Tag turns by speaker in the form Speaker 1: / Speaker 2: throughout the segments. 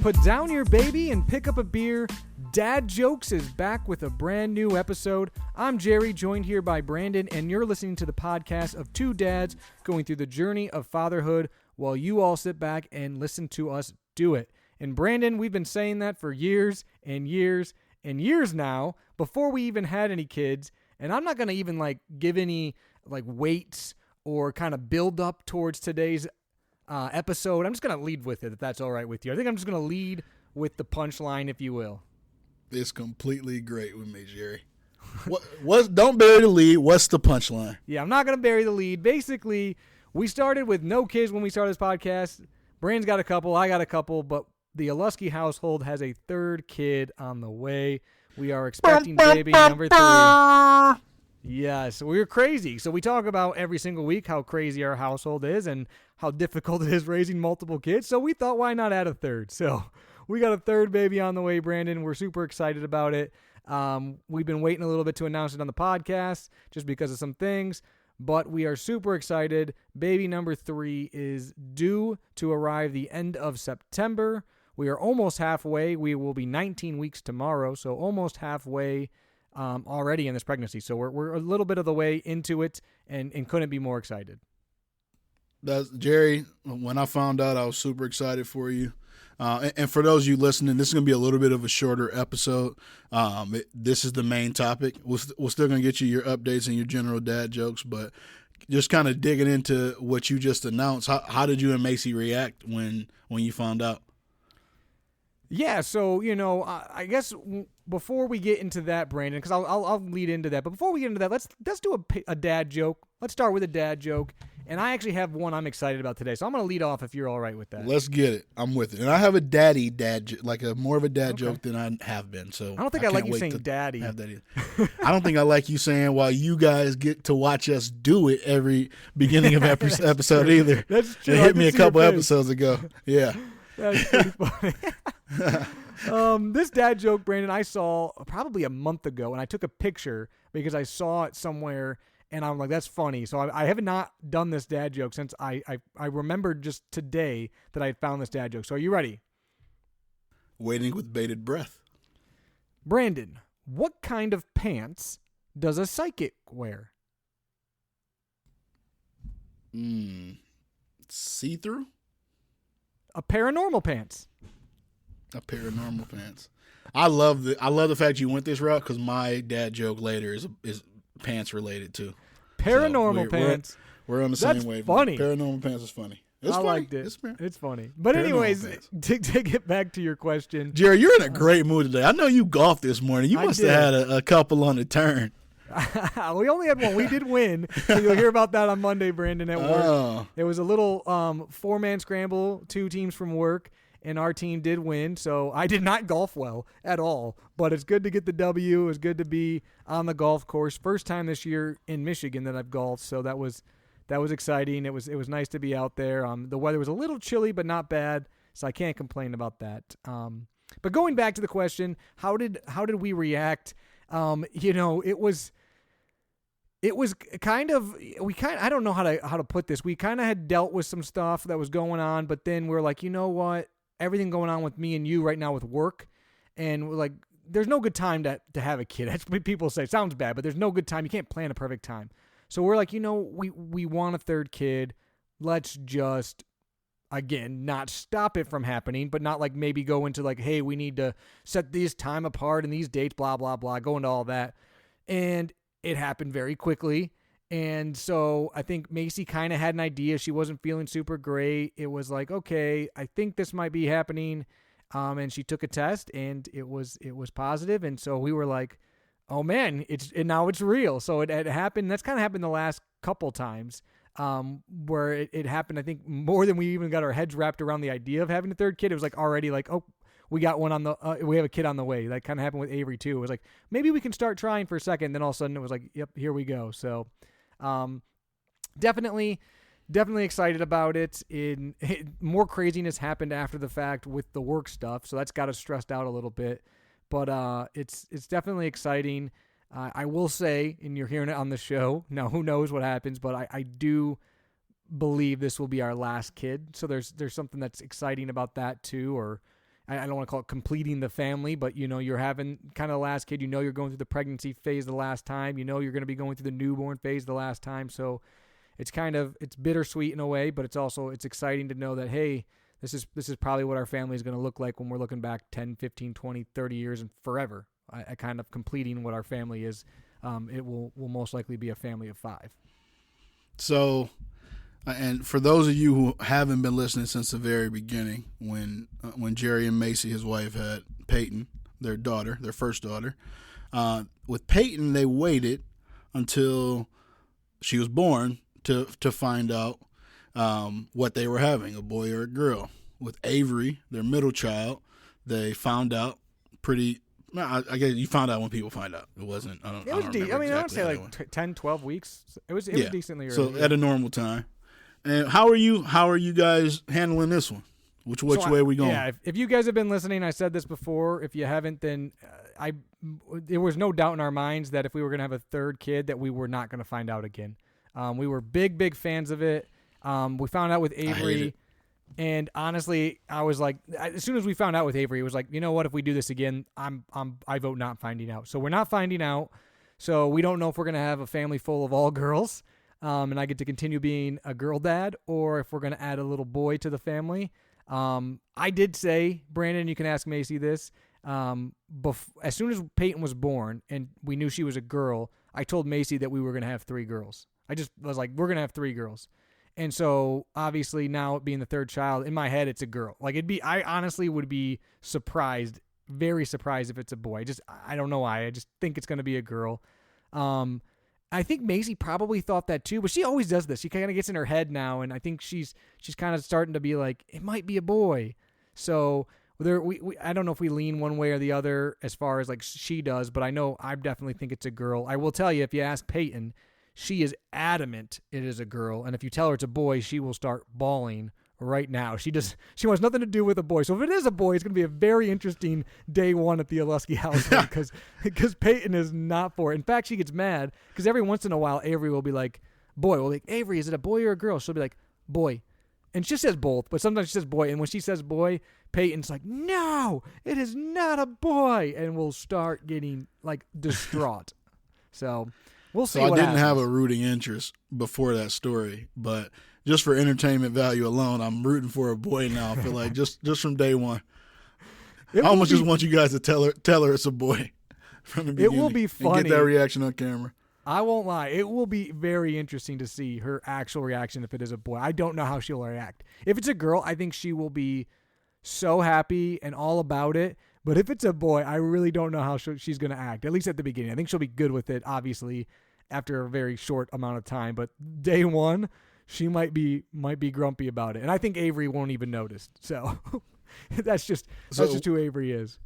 Speaker 1: put down your baby and pick up a beer. Dad Jokes is back with a brand new episode. I'm Jerry, joined here by Brandon, and you're listening to the podcast of two dads going through the journey of fatherhood while you all sit back and listen to us do it. And Brandon, we've been saying that for years and years and years now, before we even had any kids. And I'm not going to even give any weights or kind of build up towards today's episode. I'm just going to lead with it, if that's all right with you. I think I'm just going to lead with the punchline, if you will.
Speaker 2: It's completely great with me, Jerry. Don't bury the lead. What's the punchline?
Speaker 1: Yeah, I'm not going to bury the lead. Basically, we started with no kids when we started this podcast. Brand's got a couple. I got a couple. But the Alusky household has a third kid on the way. We are expecting baby number 3. Yes, we're crazy. So we talk about every single week how crazy our household is and how difficult it is raising multiple kids. So we thought, why not add a third? So we got a third baby on the way, Brandon. We're super excited about it. We've been waiting a little bit to announce it on the podcast just because of some things, but we are super excited. Baby number 3 is due to arrive the end of September. We are almost halfway. We will be 19 weeks tomorrow, so almost halfway already in this pregnancy. So we're a little bit of the way into it and couldn't be more excited.
Speaker 2: Jerry, when I found out, I was super excited for you. And for those of you listening, this is going to be a little bit of a shorter episode. This is the main topic. We're still going to get you your updates and your general dad jokes, but just kind of digging into what you just announced. How did you and Macy react when you found out?
Speaker 1: Yeah, so, I guess before we get into that, Brandon, because I'll lead into that. But before we get into that, let's do a dad joke. Let's start with a dad joke. And I actually have one I'm excited about today. So I'm going to lead off if you're all right with that.
Speaker 2: Let's get it. I'm with it. And I have a more of a dad joke than I have been. So
Speaker 1: I don't think I like you saying daddy.
Speaker 2: Have that either. I don't think I like you saying while you guys get to watch us do it every beginning of episode either.
Speaker 1: That's true.
Speaker 2: It hit me a couple episodes ago. Yeah.
Speaker 1: That's pretty funny. This dad joke, Brandon, I saw probably a month ago, and I took a picture because I saw it somewhere, and I'm like, that's funny. So I have not done this dad joke since I remembered just today that I had found this dad joke. So are you ready?
Speaker 2: Waiting with bated breath.
Speaker 1: Brandon, what kind of pants does a psychic wear?
Speaker 2: See-through?
Speaker 1: A pair of normal pants.
Speaker 2: A pair of normal pants. I love the fact you went this route because my dad joke later is pants related too.
Speaker 1: Paranormal pants.
Speaker 2: We're on the same wave.
Speaker 1: Funny.
Speaker 2: Paranormal pants is funny.
Speaker 1: I liked it. It's funny. But anyways, to get back to your question.
Speaker 2: Jerry, you're in a great mood today. I know you golfed this morning. You must have had a couple on the turn.
Speaker 1: We only had one. We did win. So you'll hear about that on Monday, Brandon, at work. It was a little 4-man scramble, 2 teams from work, and our team did win. So I did not golf well at all, but it's good to get the W. It was good to be on the golf course. First time this year in Michigan that I've golfed, so that was exciting. It was nice to be out there. The weather was a little chilly, but not bad, so I can't complain about that. But going back to the question, how did we react? It was kind of I don't know how to put this. We kind of had dealt with some stuff that was going on, but then we're like, you know what? Everything going on with me and you right now with work, and we're like, there's no good time to have a kid. That's what people say. It sounds bad, but there's no good time. You can't plan a perfect time. So we're like, we want a third kid. Let's just, again, not stop it from happening, but not maybe go into hey, we need to set these time apart and these dates, blah, blah, blah, go into all that. And it happened very quickly. And so I think Macy kind of had an idea. She wasn't feeling super great. It was like, okay, I think this might be happening. And she took a test and it was positive. And so we were like, oh man, now it's real. So it happened. That's kind of happened the last couple times where it happened, I think, more than we even got our heads wrapped around the idea of having a third kid. It was already oh, we got one we have a kid on the way. That kind of happened with Avery too. It was maybe we can start trying for a second. Then all of a sudden it was yep, here we go. So definitely excited about it. More craziness happened after the fact with the work stuff. So that's got us stressed out a little bit, but it's definitely exciting. I will say, and you're hearing it on the show now, who knows what happens, but I do believe this will be our last kid. So there's something that's exciting about that too, or I don't want to call it completing the family, but you're having kind of the last kid. You're going through the pregnancy phase the last time. You're going to be going through the newborn phase the last time. So it's it's bittersweet in a way, but it's exciting to know that, hey, this is probably what our family is going to look like when we're looking back 10, 15, 20, 30 years and forever. I kind of completing what our family is. It will most likely be a family of 5.
Speaker 2: So, and for those of you who haven't been listening since the very beginning, when Jerry and Macy, his wife, had Peyton, their first daughter, with Peyton, they waited until she was born to find out what they were having, a boy or a girl. With Avery, their middle child, they found out pretty. I guess you found out when people find out. It wasn't. I don't remember
Speaker 1: I would say like 10, 12 weeks. It was decently early.
Speaker 2: So at a normal time. And how are you guys handling this one? Which way are we going?
Speaker 1: Yeah, if you guys have been listening, I said this before. If you haven't, then there was no doubt in our minds that if we were going to have a third kid, that we were not going to find out again. We were big fans of it. We found out with Avery, and honestly, I was like, as soon as we found out with Avery, it was like, you know what? If we do this again, I vote not finding out. So we're not finding out. So we don't know if we're going to have a family full of all girls, and I get to continue being a girl dad, or if we're going to add a little boy to the family. I did say, Brandon, you can ask Macy this. As soon as Peyton was born and we knew she was a girl, I told Macy that we were going to have 3 girls. I was like, we're going to have 3 girls. And so obviously now being the third child, in my head, it's a girl. Like I honestly would be surprised, very surprised if it's a boy. I don't know why. I just think it's going to be a girl. I think Macy probably thought that too, but she always does this. She kind of gets in her head now, and I think she's kind of starting to be like, it might be a boy. So I don't know if we lean one way or the other as far as like she does, but I know I definitely think it's a girl. I will tell you, if you ask Peyton, she is adamant it is a girl, and if you tell her it's a boy, she will start bawling right now. She wants nothing to do with a boy. So if it is a boy, it's going to be a very interesting day one at the Oleski household because Peyton is not for it. In fact, she gets mad because every once in a while, Avery will be like, boy. Well, like, Avery, is it a boy or a girl? She'll be like, boy. And she says both, but sometimes she says boy. And when she says boy, Peyton's like, no, it is not a boy. And we'll start getting like distraught. So we'll see.
Speaker 2: So I
Speaker 1: what
Speaker 2: didn't
Speaker 1: happens.
Speaker 2: have a rooting interest before that story, but just for entertainment value alone, I'm rooting for a boy now. I feel like just from day one. I almost just want you guys to tell her it's a boy from the beginning.
Speaker 1: It will be funny.
Speaker 2: And get that reaction on camera.
Speaker 1: I won't lie. It will be very interesting to see her actual reaction if it is a boy. I don't know how she'll react. If it's a girl, I think she will be so happy and all about it. But if it's a boy, I really don't know how she's going to act, at least at the beginning. I think she'll be good with it, obviously, after a very short amount of time. But day one, she might be grumpy about it. And I think Avery won't even notice. So that's just who Avery is.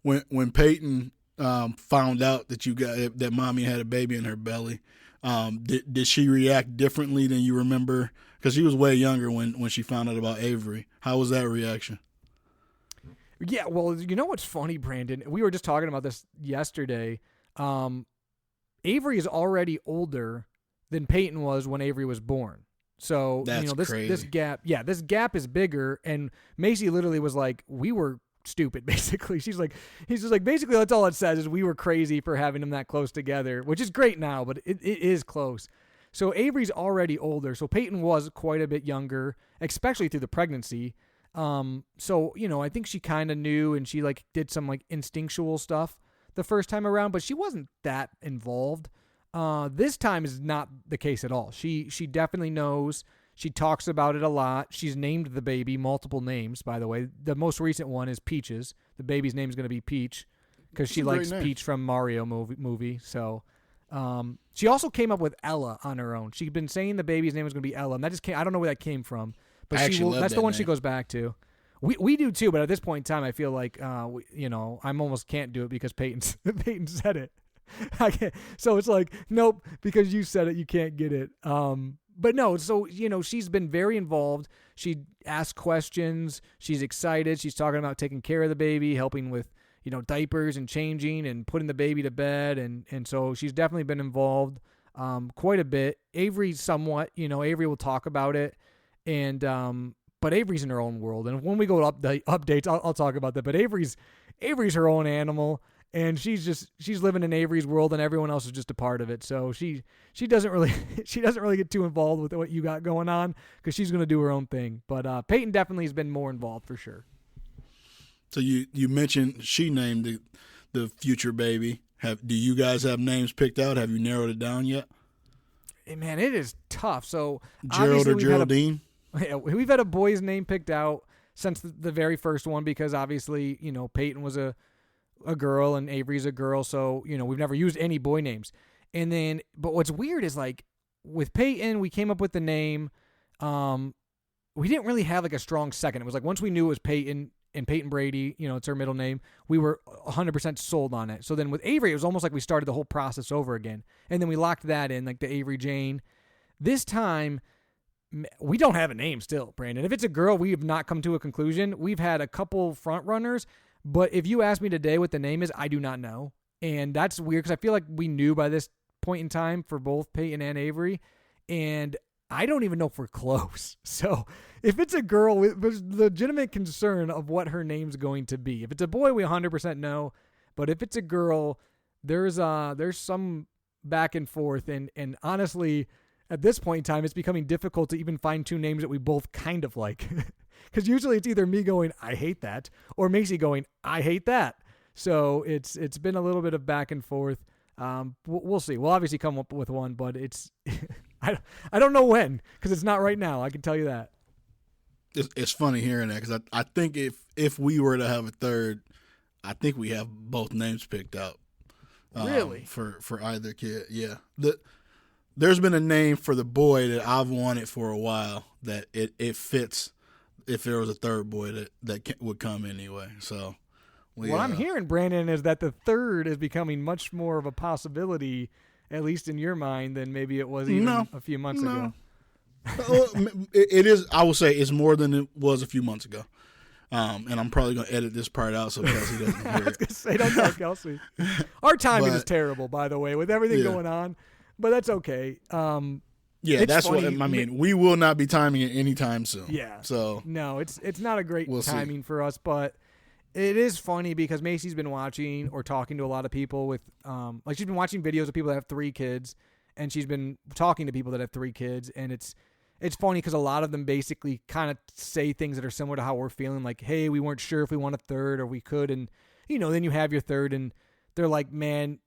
Speaker 2: When Peyton found out that mommy had a baby in her belly, did she react differently than you remember? Because she was way younger when she found out about Avery. How was that reaction?
Speaker 1: Yeah, well, you know what's funny, Brandon? We were just talking about this yesterday. Avery is already older than Peyton was when Avery was born. So
Speaker 2: that's crazy.
Speaker 1: This gap is bigger. And Macy literally was like, we were stupid, basically. He's just like, basically that's all it says is we were crazy for having them that close together, which is great now, but it is close. So Avery's already older. So Peyton was quite a bit younger, especially through the pregnancy. So, I think she kind of knew, and she like did some like instinctual stuff the first time around, but she wasn't that involved. This time is not the case at all. She definitely knows. She talks about it a lot. She's named the baby multiple names, by the way. The most recent one is Peaches. The baby's name is going to be Peach because she likes Peach from Mario movie. So, she also came up with Ella on her own. She'd been saying the baby's name was going to be Ella, and that just I don't know where that came from, but that's the one she goes back to. We do too, but at this point in time, I feel like, I'm almost can't do it because Peyton said it. I can't. So it's like, nope, because you said it, you can't get it. But no, so, she's been very involved. She asks questions. She's excited. She's talking about taking care of the baby, helping with, diapers and changing and putting the baby to bed. And so she's definitely been involved quite a bit. Avery somewhat, Avery will talk about it. And but Avery's in her own world. And when we go to updates, I'll talk about that. But Avery's her own animal, and she's living in Avery's world, and everyone else is just a part of it. So she doesn't really get too involved with what you got going on, because she's going to do her own thing. But Peyton definitely has been more involved for sure.
Speaker 2: So you mentioned she named the future baby. Do you guys have names picked out? Have you narrowed it down yet?
Speaker 1: Hey, man, it is tough. So
Speaker 2: Gerald or Geraldine?
Speaker 1: We've had a boy's name picked out since the very first one, because obviously, Peyton was a girl and Avery's a girl. So, we've never used any boy names. And then, but what's weird is like with Peyton, we came up with the name. We didn't really have like a strong second. It was like once we knew it was Peyton and Peyton Brady, it's her middle name, we were 100% sold on it. So then with Avery, it was almost like we started the whole process over again. And then we locked that in, like the Avery Jane. This time, we don't have a name still, Brandon. If it's a girl, we have not come to a conclusion. We've had a couple front runners, but if you ask me today what the name is, I do not know. And that's weird, because I feel like we knew by this point in time for both Peyton and Avery, and I don't even know if we're close. So if it's a girl, there's legitimate concern of what her name's going to be. If it's a boy, we 100% know. But if it's a girl, there's some back and forth. And honestly, at this point in time, it's becoming difficult to even find two names that we both kind of like. Because usually it's either me going, I hate that, or Macy going, I hate that. So it's been a little bit of back and forth. We'll see. We'll obviously come up with one, but it's I don't know when, because it's not right now. I can tell you that.
Speaker 2: It's funny hearing that, because I think if we were to have a third, I think we have both names picked out.
Speaker 1: Really?
Speaker 2: For either kid, yeah. There's been a name for the boy that I've wanted for a while that it fits if there was a third boy that would come anyway. So
Speaker 1: what I'm hearing, Brandon, is that the third is becoming much more of a possibility, at least in your mind, than maybe it was even a few months ago.
Speaker 2: It is. I will say it's more than it was a few months ago. And I'm probably going to edit this part out so Kelsey doesn't hear it.
Speaker 1: I was going to say, don't tell Kelsey. Our timing is terrible, by the way, with everything going on. But that's okay.
Speaker 2: That's funny. What I mean. We will not be timing it anytime soon.
Speaker 1: Yeah.
Speaker 2: So
Speaker 1: no, it's not a great timing for us, but it is funny because Macy's been watching or talking to a lot of people with, like she's been watching videos of people that have 3 kids, and she's been talking to people that have 3 kids, and it's funny because a lot of them basically kind of say things that are similar to how we're feeling, like, hey, we weren't sure if we want a third or we could, and then you have your third, and they're like, man,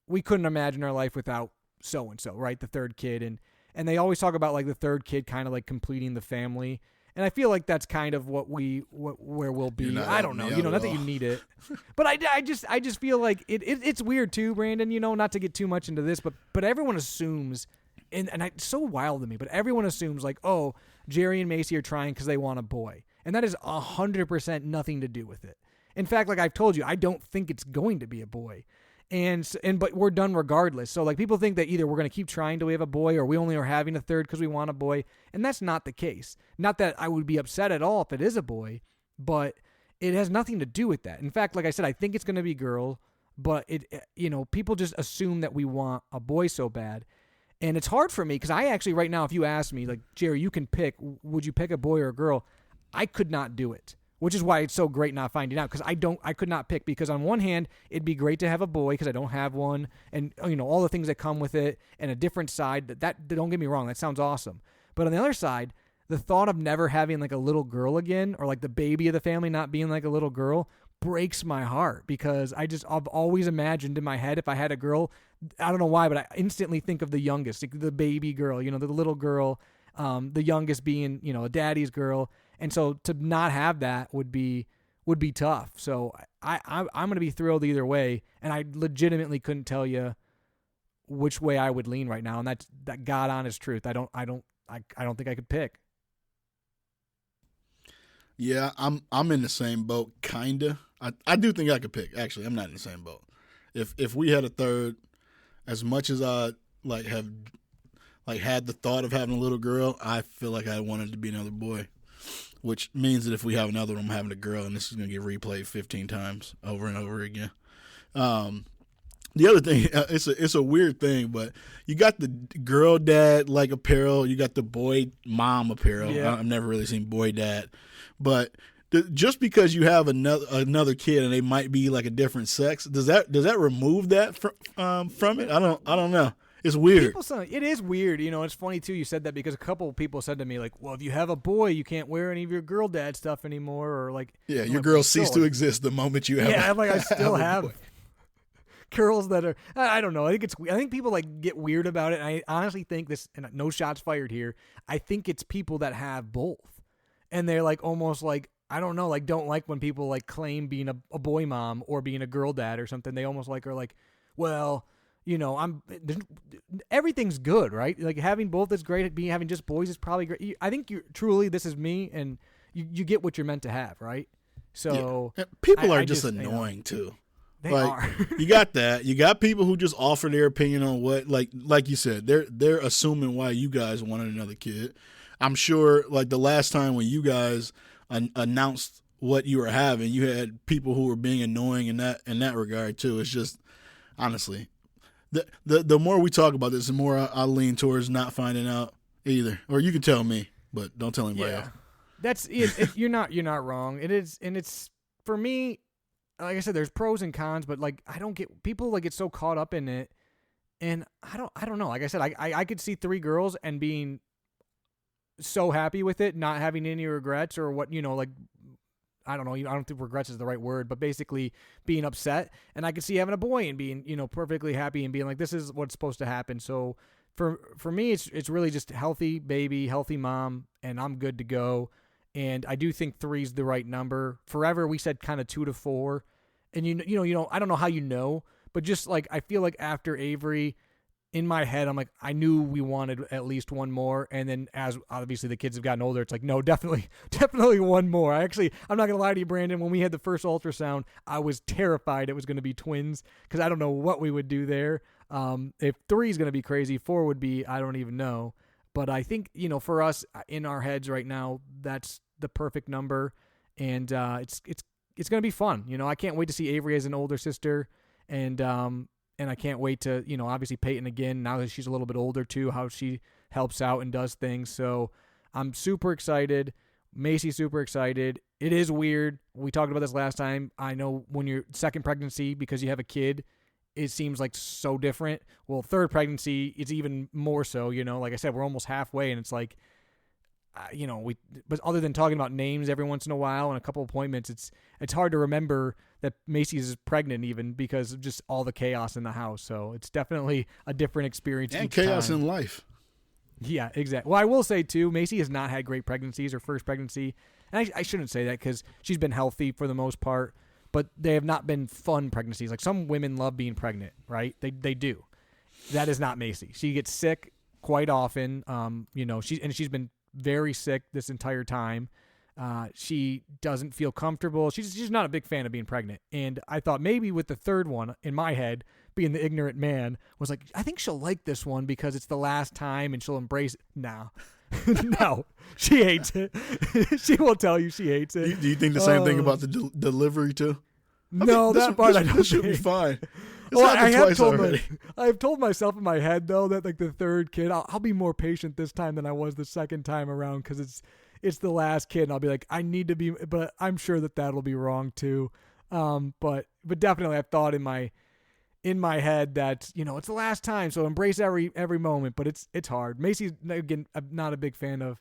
Speaker 1: we couldn't imagine our life without so-and-so, right, the third kid, and they always talk about like the third kid kind of like completing the family. And I feel like that's kind of where we'll be. I don't know, not that you need it, but I just feel like it's weird too, Brandon. Not to get too much into this, but everyone assumes, and it's so wild to me, but everyone assumes like, oh, Jerry and Macy are trying because they want a boy, and that is 100% nothing to do with it. In fact, like I've told you, I don't think it's going to be a boy. But we're done regardless. So like people think that either we're going to keep trying till we have a boy, or we only are having a third because we want a boy. And that's not the case. Not that I would be upset at all if it is a boy, but it has nothing to do with that. In fact, like I said, I think it's going to be girl, but people just assume that we want a boy so bad. And it's hard for me because I actually right now, if you ask me like, Jerry, you can pick, would you pick a boy or a girl? I could not do it. Which is why it's so great not finding out, because I could not pick, because on one hand, it'd be great to have a boy because I don't have one, and all the things that come with it, and a different side, that don't get me wrong, that sounds awesome. But on the other side, the thought of never having like a little girl again, or like the baby of the family not being like a little girl, breaks my heart, because I've always imagined in my head, if I had a girl, I don't know why, but I instantly think of the youngest, like the baby girl, the little girl, the youngest being, a daddy's girl. And so to not have that would be tough. So I'm going to be thrilled either way. And I legitimately couldn't tell you which way I would lean right now. And that's that God honest truth. I don't think I could pick.
Speaker 2: Yeah, I'm in the same boat, kinda. I do think I could pick. Actually, I'm not in the same boat. If we had a third, as much as I had the thought of having a little girl, I feel like I wanted to be another boy. Which means that if we have another one, I'm having a girl, and this is going to get replayed 15 times over and over again. The other thing, it's a weird thing, but you got the girl dad like apparel, you got the boy mom apparel.
Speaker 1: Yeah.
Speaker 2: I've never really seen boy dad, but just because you have another kid and they might be like a different sex, does that remove that from it? I don't know. It's weird.
Speaker 1: It is weird. It's funny too. You said that because a couple of people said to me like, "Well, if you have a boy, you can't wear any of your girl dad stuff anymore," or like,
Speaker 2: yeah, your girl cease to exist the moment you have.
Speaker 1: Yeah, I'm like, I still
Speaker 2: have
Speaker 1: have girls that are. I don't know. I think people like get weird about it. And I honestly think this, and no shots fired here. I think it's people that have both, and they're like almost like. I don't know, like don't like when people like claim being a boy mom or being a girl dad or something. They almost like are like, well, everything's good, right? Like having both is great. Having just boys is probably great. I think this is me, and you get what you're meant to have, right? So
Speaker 2: yeah. People are just annoying too.
Speaker 1: They are.
Speaker 2: You got that. You got people who just offer their opinion on what, like you said, they're assuming why you guys wanted another kid. I'm sure, like the last time when you guys announced what you were having, you had people who were being annoying in that regard too. It's just honestly, the more we talk about this, the more I lean towards not finding out either. Or you can tell me, but don't tell anybody else.
Speaker 1: That's it. You're not wrong. It is, and it's for me. Like I said, there's pros and cons, but like I don't get people like get so caught up in it, and I don't know. Like I said, I could see 3 girls and being so happy with it, not having any regrets or what, like, I don't know. I don't think regrets is the right word, but basically being upset. And I could see having a boy and being, perfectly happy and being like, this is what's supposed to happen. So for me, it's really just healthy baby, healthy mom, and I'm good to go. And I do think 3 is the right number. Forever, we said kind of 2 to 4. And I don't know how but just like, I feel like after Avery, in my head, I'm like, I knew we wanted at least one more. And then as obviously the kids have gotten older, it's like, no, definitely one more. I'm not going to lie to you, Brandon. When we had the first ultrasound, I was terrified it was going to be twins because I don't know what we would do there. If 3 is going to be crazy, 4 would be, I don't even know. But I think, for us in our heads right now, that's the perfect number. And it's going to be fun. I can't wait to see Avery as an older sister. And I can't wait to, obviously Peyton again, now that she's a little bit older too, how she helps out and does things. So I'm super excited. Macy's super excited. It is weird. We talked about this last time. I know when you're second pregnancy, because you have a kid, it seems like so different. Well, third pregnancy, it's even more so, like I said, we're almost halfway and it's like, but other than talking about names every once in a while and a couple appointments, it's hard to remember that Macy's is pregnant even because of just all the chaos in the house. So it's definitely a different experience.
Speaker 2: And chaos in life.
Speaker 1: Yeah, exactly. Well, I will say too, Macy has not had great pregnancies. Her first pregnancy, and I shouldn't say that because she's been healthy for the most part, but they have not been fun pregnancies. Like some women love being pregnant, right? They do. That is not Macy. She gets sick quite often. She's been very sick this entire time. She doesn't feel comfortable. She's not a big fan of being pregnant. And I thought maybe with the third one in my head, being the ignorant man, was like, I think she'll like this one because it's the last time and she'll embrace it. No, no, she hates it. She will tell you she hates it.
Speaker 2: Do you think the same thing about the delivery too?
Speaker 1: No, that part I don't
Speaker 2: this should be fine.
Speaker 1: I've told myself in my head though that like the third kid, I'll be more patient this time than I was the second time around because it's the last kid, and I'll be like, I need to be, but I'm sure that'll be wrong too. But definitely I've thought in my head that it's the last time, so embrace every moment. But it's hard. Macy's, again, I'm not a big fan of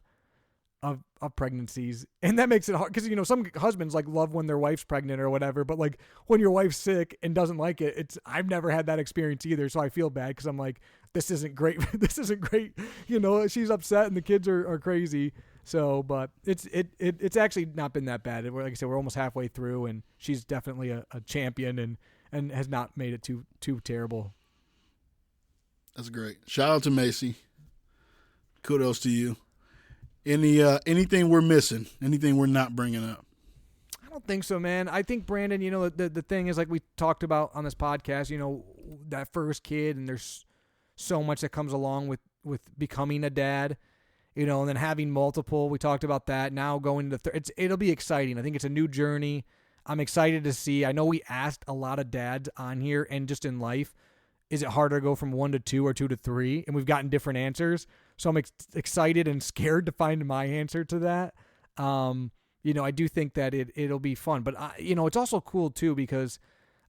Speaker 1: pregnancies, and that makes it hard because some husbands like love when their wife's pregnant or whatever, but like when your wife's sick and doesn't like it, I've never had that experience either, so I feel bad because I'm like, this isn't great. This isn't great. She's upset and the kids are crazy. So, but it's actually not been that bad. Like I said, we're almost halfway through, and she's definitely a champion and has not made it too terrible.
Speaker 2: That's great. Shout out to Macy. Kudos to you. Anything we're missing? Anything we're not bringing up?
Speaker 1: I don't think so, man. I think, Brandon, the thing is, like we talked about on this podcast, that first kid, and there's so much that comes along with becoming a dad, and then having multiple. We talked about that. Now going to it'll be exciting. I think it's a new journey. I'm excited to see. I know we asked a lot of dads on here and just in life, is it harder to go from 1 to 2 or 2 to 3? And we've gotten different answers. So I'm excited and scared to find my answer to that. I do think that it'll be fun. But, it's also cool, too, because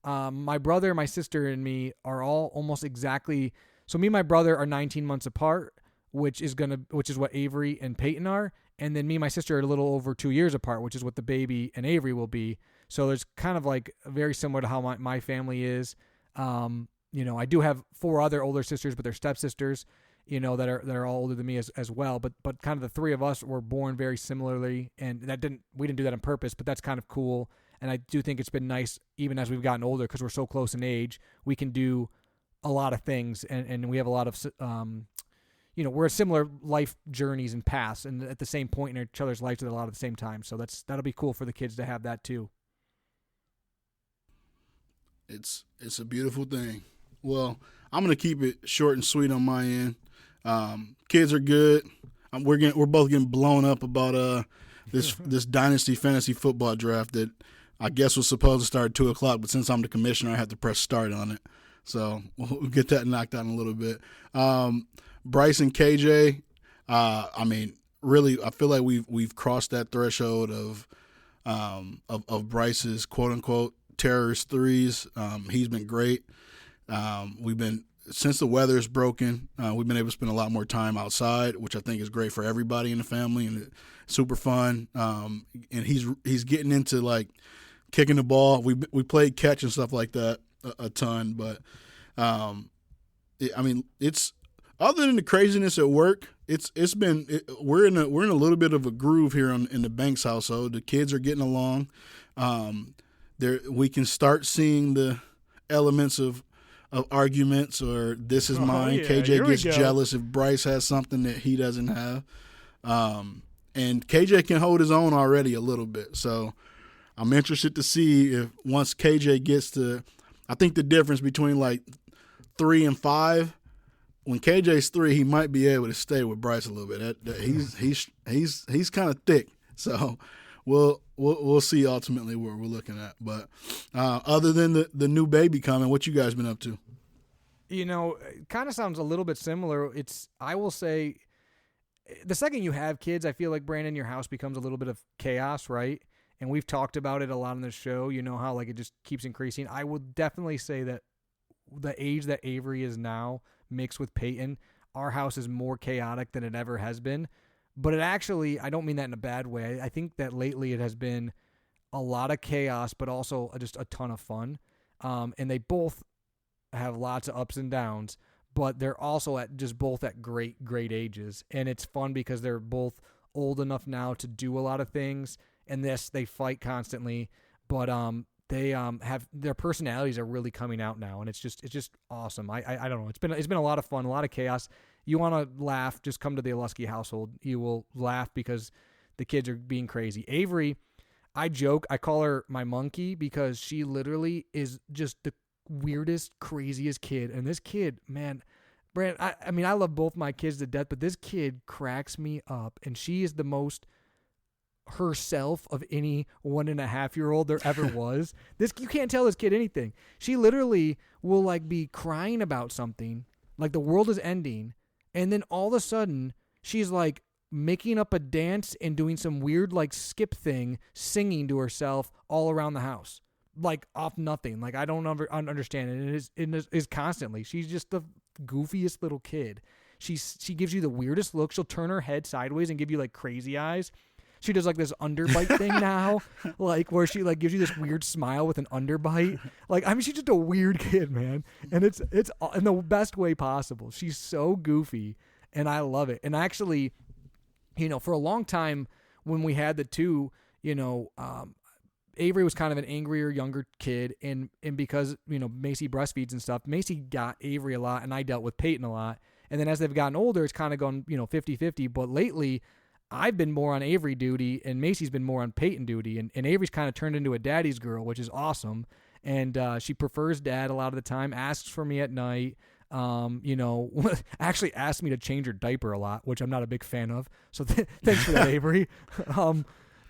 Speaker 1: my brother, my sister, and me are all almost exactly. So me and my brother are 19 months apart, which is what Avery and Peyton are. And then me and my sister are a little over 2 years apart, which is what the baby and Avery will be. So there's kind of like very similar to how my family is. I do have 4 other older sisters, but they're stepsisters, that are all older than me as well. But kind of the 3 of us were born very similarly, and we didn't do that on purpose, but that's kind of cool. And I do think it's been nice, even as we've gotten older, because we're so close in age, we can do a lot of things, and we have a lot of, we're similar life journeys and paths, and at the same point in each other's lives at a lot of the same time. So that'll be cool for the kids to have that too.
Speaker 2: It's a beautiful thing. Well, I'm gonna keep it short and sweet on my end. Kids are good. We're both getting blown up about this dynasty fantasy football draft that I guess was supposed to start at 2:00, but since I'm the commissioner, I have to press start on it. So we'll get that knocked out in a little bit. Bryce and KJ, really, I feel like we've crossed that threshold of Bryce's quote unquote terrorist threes. He's been great. Since the weather's broken, we've been able to spend a lot more time outside, which I think is great for everybody in the family, and it's super fun. And he's getting into like kicking the ball. We played catch and stuff like that a ton, but it's other than the craziness at work, we're in a little bit of a groove here in the Banks household. The kids are getting along. We can start seeing the elements of arguments, or this is mine.
Speaker 1: Yeah,
Speaker 2: KJ gets jealous if Bryce has something that he doesn't have. And KJ can hold his own already a little bit. So I'm interested to see if once KJ gets to, I think the difference between like 3 and 5, when KJ's 3, he might be able to stay with Bryce a little bit. He's kind of thick. So we'll see ultimately where we're looking at. But other than the new baby coming, what you guys been up to?
Speaker 1: It kind of sounds a little bit similar. I will say, the second you have kids, I feel like, Brandon, your house becomes a little bit of chaos, right? And we've talked about it a lot on the show. You know how like it just keeps increasing. I would definitely say that the age that Avery is now, mixed with Peyton, our house is more chaotic than it ever has been. But it actually, I don't mean that in a bad way. I think that lately it has been a lot of chaos, but also just a ton of fun. And they both have lots of ups and downs, but they're also both at greatาges. And it's fun because they're both old enough now to do a lot of things. And they fight constantly, but they have their personalities are really coming out now, and it's just awesome. I don't know. It's been a lot of fun, a lot of chaos. You want to laugh, just come to the Alusky household. You will laugh because the kids are being crazy. Avery, I joke, I call her my monkey because she literally is just the weirdest, craziest kid. And this kid, man, Brand, I love both my kids to death, but this kid cracks me up, and she is the most herself of any 1.5-year-old there ever was. You can't tell this kid anything. She literally will like be crying about something, like the world is ending, and then all of a sudden she's like making up a dance and doing some weird like skip thing, singing to herself all around the house, like off nothing. Like I don't understand it. It is constantly. She's just the goofiest little kid. She gives you the weirdest look. She'll turn her head sideways and give you like crazy eyes. She does like this underbite thing now, like where she like gives you this weird smile with an underbite. Like, I mean, she's just a weird kid, man. And it's in the best way possible. She's so goofy and I love it. And actually, for a long time when we had the two, Avery was kind of an angrier, younger kid. And because, Macy breastfeeds and stuff, Macy got Avery a lot and I dealt with Peyton a lot. And then as they've gotten older, it's kind of gone, 50-50. But lately, I've been more on Avery duty and Macy's been more on Peyton duty. And Avery's kind of turned into a daddy's girl, which is awesome. And she prefers dad a lot of the time, asks for me at night. Actually asked me to change her diaper a lot, which I'm not a big fan of. So thanks for that, Avery.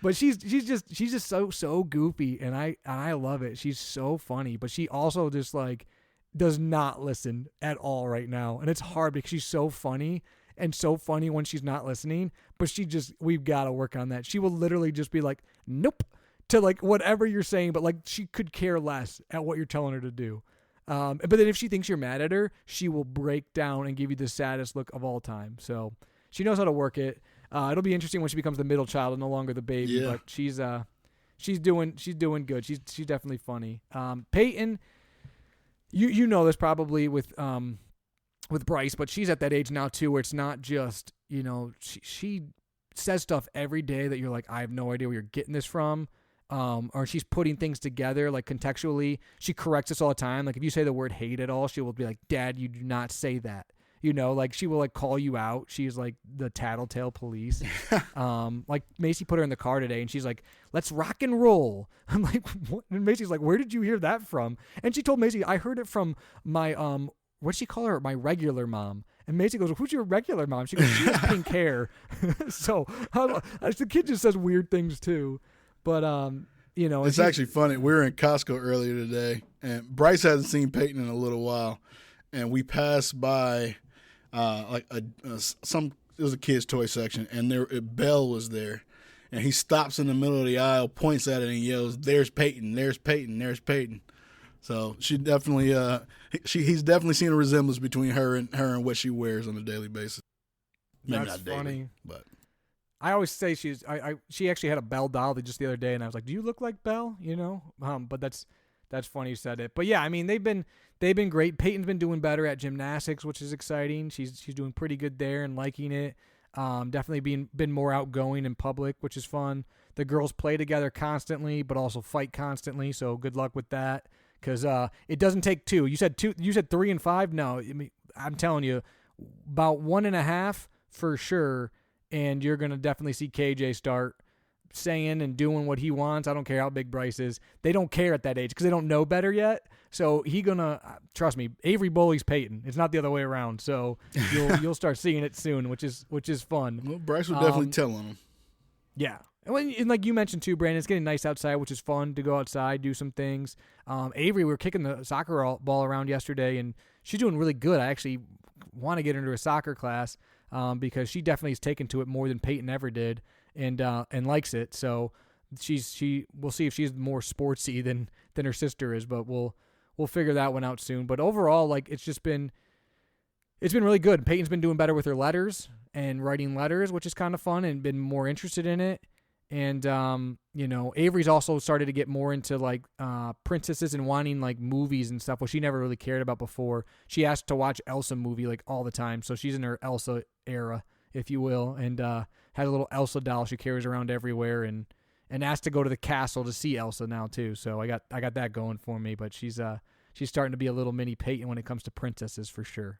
Speaker 1: But she's just so goofy, and I love it. She's so funny, but she also just like does not listen at all right now, and it's hard because she's so funny and so funny when she's not listening. But we've got to work on that. She will literally just be like, nope, to like whatever you're saying, but like she could care less at what you're telling her to do. But then if she thinks you're mad at her, she will break down and give you the saddest look of all time. So she knows how to work it. It'll be interesting when she becomes the middle child and no longer the baby.
Speaker 2: Yeah.
Speaker 1: But she's doing good. She's definitely funny. Peyton, you know this probably with Bryce, but she's at that age now too where it's not just, she says stuff every day that you're like, I have no idea where you're getting this from. Or she's putting things together like contextually. She corrects us all the time. Like if you say the word hate at all, she will be like, Dad, you do not say that. Like she will like call you out. She's like the tattletale police. Like Macy put her in the car today and she's like, let's rock and roll. I'm like, what? And Macy's like, where did you hear that from? And she told Macy, I heard it from my, what'd she call her? My regular mom. And Macy goes, who's your regular mom? She goes, she has pink hair. So the kid just says weird things too. But, it's
Speaker 2: actually funny. We were in Costco earlier today and Bryce hasn't seen Peyton in a little while. And we passed by, it was a kid's toy section, and Belle was there, and he stops in the middle of the aisle, points at it, and yells, "There's Peyton! There's Peyton! There's Peyton!" So she definitely, he's definitely seen a resemblance between her and what she wears on a daily basis. Maybe
Speaker 1: That's
Speaker 2: not daily,
Speaker 1: funny.
Speaker 2: but
Speaker 1: I always say she actually had a Belle doll just the other day, and I was like, "Do you look like Belle?" But that's funny you said it. But yeah, I mean they've been great. Peyton's been doing better at gymnastics, which is exciting. She's doing pretty good there and liking it. Definitely been more outgoing in public, which is fun. The girls play together constantly, but also fight constantly. So good luck with that, because it doesn't take two. You said 2. You said 3 and 5. No, I mean, I'm telling you, about 1.5 for sure. And you're gonna definitely see KJ start saying and doing what he wants. I don't care how big Bryce is. They don't care at that age because they don't know better yet. So he gonna trust me. Avery bullies Peyton. It's not the other way around. So you'll start seeing it soon, which is fun.
Speaker 2: Well, Bryce will definitely tell on him.
Speaker 1: Yeah, and like you mentioned too, Brandon, it's getting nice outside, which is fun to go outside, do some things. Avery, we were kicking the soccer ball around yesterday, and she's doing really good. I actually want to get her into a soccer class because she definitely has taken to it more than Peyton ever did. And likes it. So we'll see if she's more sportsy than her sister is, but we'll figure that one out soon. But overall, like it's been really good. Peyton's been doing better with her letters and writing letters, which is kind of fun, and been more interested in it. And Avery's also started to get more into like princesses and wanting like movies and stuff, which she never really cared about before. She asked to watch Elsa movie like all the time, so she's in her Elsa era, if you will, and has a little Elsa doll she carries around everywhere, and asked to go to the castle to see Elsa now too. So I got that going for me. But she's starting to be a little mini Peyton when it comes to princesses for sure.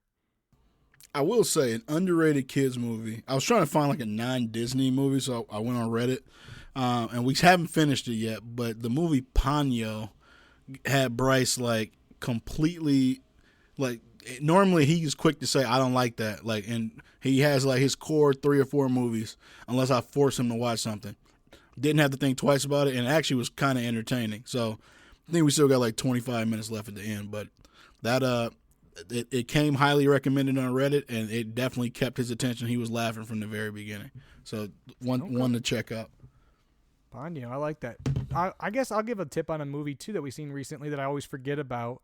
Speaker 2: I will say an underrated kids movie. I was trying to find like a non-Disney movie, so I went on Reddit, and we haven't finished it yet. But the movie Ponyo had Bryce like completely like. Normally he's quick to say I don't like that, like, and he has like his core 3 or 4 movies unless I force him to watch something. Didn't have to think twice about it, and it actually was kind of entertaining. So I think we still got like 25 minutes left at the end, but that it came highly recommended on Reddit, and it definitely kept his attention. He was laughing from the very beginning. So one to check out.
Speaker 1: Ponyo, I like that. I guess I'll give a tip on a movie too that we've seen recently that I always forget about,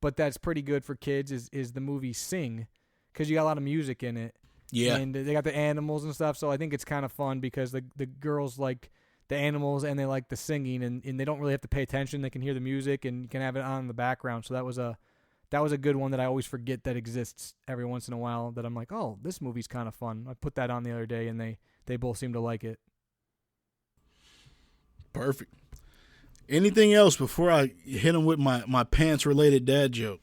Speaker 1: but that's pretty good for kids is the movie Sing, because you got a lot of music in it.
Speaker 2: Yeah.
Speaker 1: And they got the animals and stuff, so I think it's kind of fun because the girls like the animals and they like the singing, and they don't really have to pay attention. They can hear the music and you can have it on in the background. So that was a good one that I always forget that exists every once in a while, that I'm like, oh, this movie's kind of fun. I put that on the other day, and they both seem to like it.
Speaker 2: Perfect. Anything else before I hit him with my pants-related dad joke?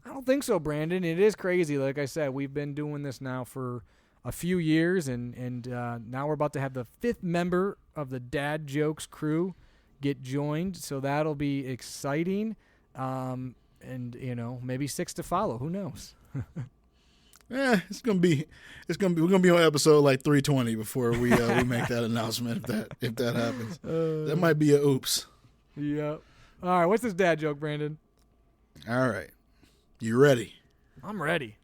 Speaker 1: I don't think so, Brandon. It is crazy. Like I said, we've been doing this now for a few years, and now we're about to have the 5th member of the Dad Jokes crew get joined, so that'll be exciting. And, maybe 6 to follow. Who knows?
Speaker 2: It's gonna be we're gonna be on episode like 320 before we make that announcement if that happens. That might be a oops.
Speaker 1: Yep. All right, what's this dad joke, Brandon?
Speaker 2: All right, you ready?
Speaker 1: I'm ready.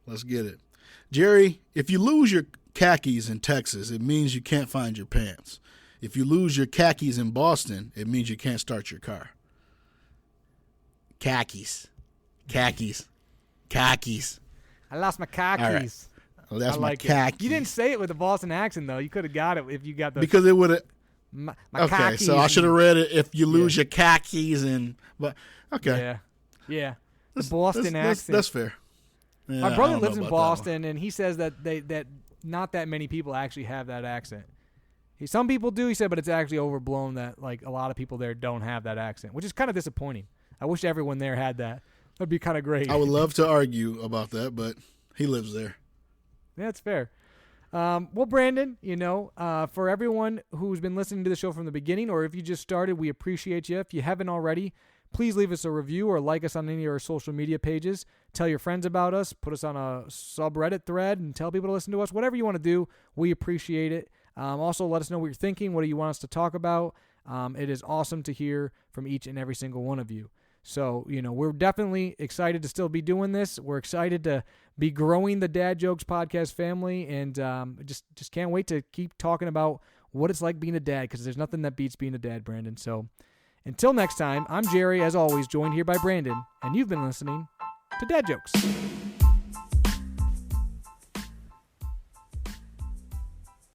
Speaker 2: Let's get it, Jerry. If you lose your khakis in Texas, it means you can't find your pants. If you lose your khakis in Boston, it means you can't start your car. Khakis.
Speaker 1: I lost my khakis.
Speaker 2: All right. Well, that's my khakis.
Speaker 1: You didn't say it with a Boston accent, though. You could have got it if you got the...
Speaker 2: Because it would have...
Speaker 1: My
Speaker 2: okay,
Speaker 1: khakis
Speaker 2: so I should have read it if you lose your khakis and... But okay.
Speaker 1: Yeah. The Boston accent.
Speaker 2: That's fair. Yeah,
Speaker 1: my brother lives in Boston, and he says that that not that many people actually have that accent. Some people do, he said, but it's actually overblown that like a lot of people there don't have that accent, which is kind of disappointing. I wish everyone there had that. That'd be kind of great.
Speaker 2: I would love to argue about that, but he lives there.
Speaker 1: Yeah, that's fair. Well, Brandon, for everyone who's been listening to the show from the beginning, or if you just started, we appreciate you. If you haven't already, please leave us a review or like us on any of our social media pages. Tell your friends about us. Put us on a subreddit thread and tell people to listen to us. Whatever you want to do, we appreciate it. Also, let us know what you're thinking. What do you want us to talk about? It is awesome to hear from each and every single one of you. So, we're definitely excited to still be doing this. We're excited to be growing the Dad Jokes podcast family, and just can't wait to keep talking about what it's like being a dad, because there's nothing that beats being a dad, Brandon. So until next time, I'm Jerry, as always, joined here by Brandon, and you've been listening to Dad Jokes.